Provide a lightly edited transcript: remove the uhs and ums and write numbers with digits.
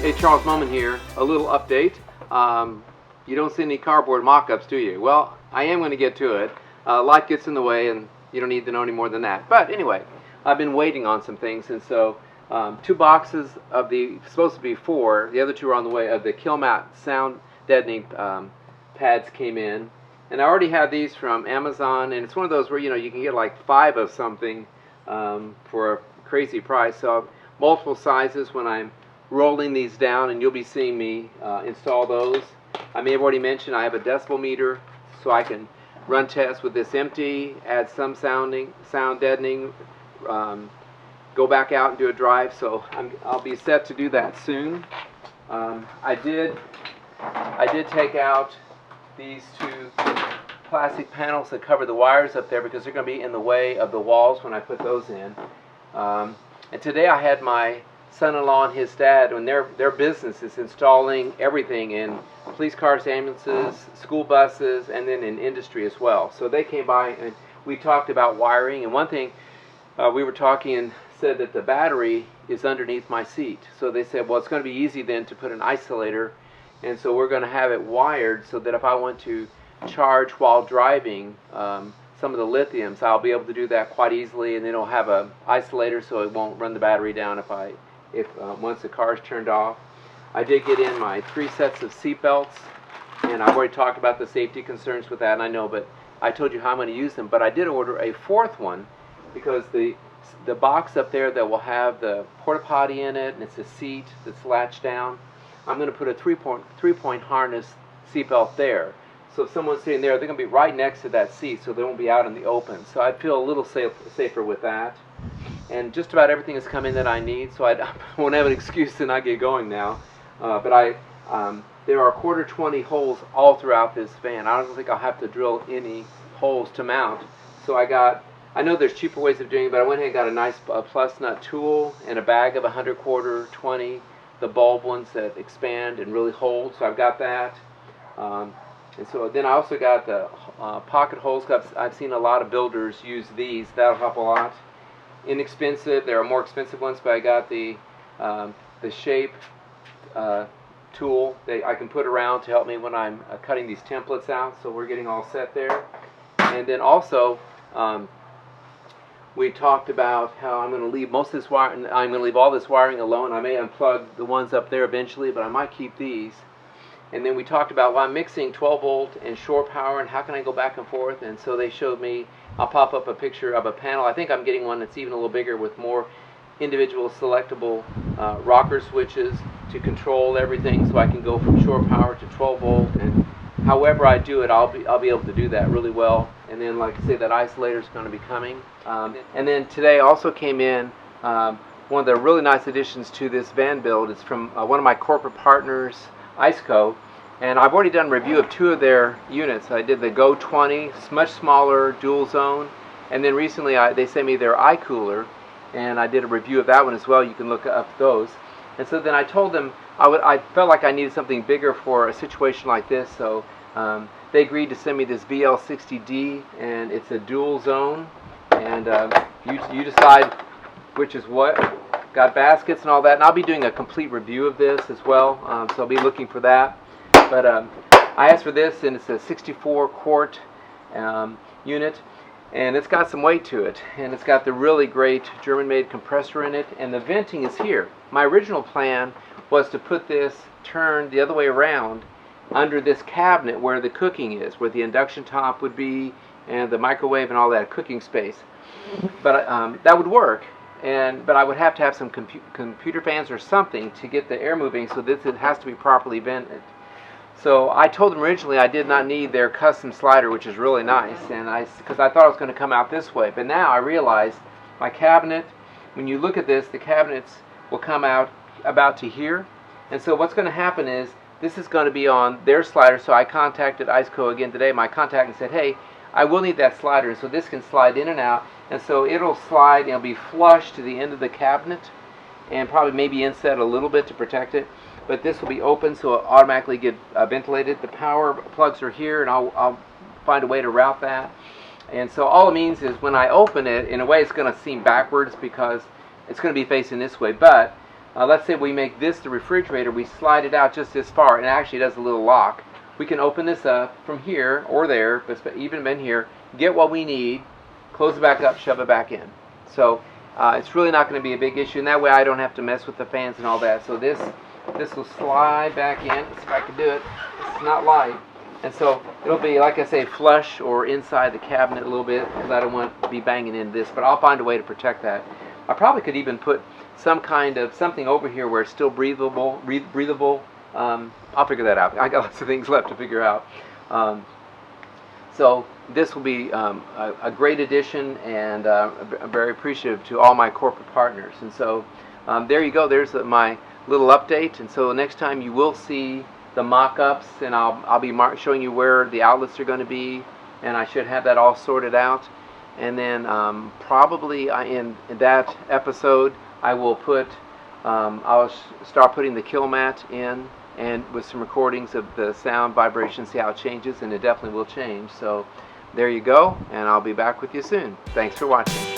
Hey, Charles, Moman here. A little update. You don't see any cardboard mock-ups, do you? Well, I am going to get to it. Life gets in the way, and you don't need to know any more than that. But anyway, I've been waiting on some things, and so 2 boxes of the, supposed to be 4, the other 2 are on the way, of the Killmat sound deadening pads came in. And I already have these from Amazon, and it's one of those where, you know, you can get like 5 of something for a crazy price. So multiple sizes when I'm rolling these down, and you'll be seeing me install those. I may have already mentioned I have a decibel meter, so I can run tests with this empty, add some sound deadening, go back out and do a drive. So I'll be set to do that soon. I did take out these 2 plastic panels that cover the wires up there because they're going to be in the way of the walls when I put those in. And today I had my son-in-law and his dad, and their business is installing everything in police cars, ambulances, school buses, and then in industry as well. So they came by and we talked about wiring, and one thing we were talking and said that the battery is underneath my seat. So they said, well, it's going to be easy then to put an isolator, and so we're going to have it wired so that if I want to charge while driving some of the lithiums, I'll be able to do that quite easily, and then it'll have a isolator so it won't run the battery down if once the car is turned off. I did get in my 3 sets of seat belts, and I've already talked about the safety concerns with that, and I know, but I told you how I'm going to use them. But I did order a 4th one because the box up there that will have the porta potty in it, and it's a seat that's latched down, I'm going to put a 3-point harness seat belt there. So if someone's sitting there, they're going to be right next to that seat, so they won't be out in the open. So I'd feel a little safer with that. And just about everything has come in that I need, so I won't have an excuse to not get going now. But there are 1/4-20 holes all throughout this van. I don't think I'll have to drill any holes to mount. So I know there's cheaper ways of doing it, but I went ahead and got a nice plus nut tool and a bag of 100/4-20, the bulb ones that expand and really hold. So I've got that. And so then I also got the pocket holes. I've seen a lot of builders use these. That'll help a lot. Inexpensive. There are more expensive ones, but I got the shape tool that I can put around to help me when I'm cutting these templates out. So we're getting all set there. And then also we talked about how I'm going to leave most of this wire. I'm going to leave all this wiring alone. I may unplug the ones up there eventually, but I might keep these. And then we talked about, well, I'm mixing 12 volt and shore power, and how can I go back and forth? And so they showed me, I'll pop up a picture of a panel. I think I'm getting one that's even a little bigger with more individual selectable rocker switches to control everything, so I can go from shore power to 12 volt. And however I do it, I'll be able to do that really well. And then, like I say, that isolator is going to be coming. And then today also came in one of the really nice additions to this van build. It's from one of my corporate partners, IceCo, and I've already done a review of 2 of their units. I did the Go 20, much smaller, dual zone, and then recently they sent me their iCooler, and I did a review of that one as well. You can look up those. And so then I told them I felt like I needed something bigger for a situation like this, so they agreed to send me this VL60D, and it's a dual zone, and you decide which is what. Got baskets and all that, and I'll be doing a complete review of this as well, so I'll be looking for that. But I asked for this, and it's a 64-quart unit, and it's got some weight to it, and it's got the really great German-made compressor in it, and the venting is here. My original plan was to put this turned the other way around under this cabinet where the cooking is, where the induction top would be, and the microwave and all that cooking space. But that would work. But I would have to have some computer fans or something to get the air moving, so it has to be properly vented. So I told them originally I did not need their custom slider, which is really nice, and because I thought it was going to come out this way. But now I realize my cabinet, when you look at this, the cabinets will come out about to here. And so what's going to happen is this is going to be on their slider. So I contacted IceCo again today, my contact, and said, hey, I will need that slider, so this can slide in and out. And so it'll slide and it'll be flush to the end of the cabinet, and probably maybe inset a little bit to protect it. But this will be open, so it'll automatically get ventilated. The power plugs are here, and I'll find a way to route that. And so all it means is when I open it, in a way it's going to seem backwards because it's going to be facing this way. But let's say we make this the refrigerator, we slide it out just this far, and it actually does a little lock. We can open this up from here or there, but even in here, get what we need, close it back up, shove it back in. So it's really not going to be a big issue, and that way I don't have to mess with the fans and all that. So this will slide back in. Let's see if I can do it. It's not light. And so it'll be, like I say, flush or inside the cabinet a little bit, because I don't want to be banging into this, but I'll find a way to protect that. I probably could even put some kind of something over here where it's still breathable. I'll figure that out. I got lots of things left to figure out. So this will be a great addition, and I'm very appreciative to all my corporate partners. And so there you go. There's my little update. And so next time you will see the mock-ups, and I'll be showing you where the outlets are going to be, and I should have that all sorted out. And then probably in that episode I will put I'll start putting the kill mat in, and with some recordings of the sound vibration, see how it changes, and it definitely will change. So there you go, and I'll be back with you soon. Thanks for watching.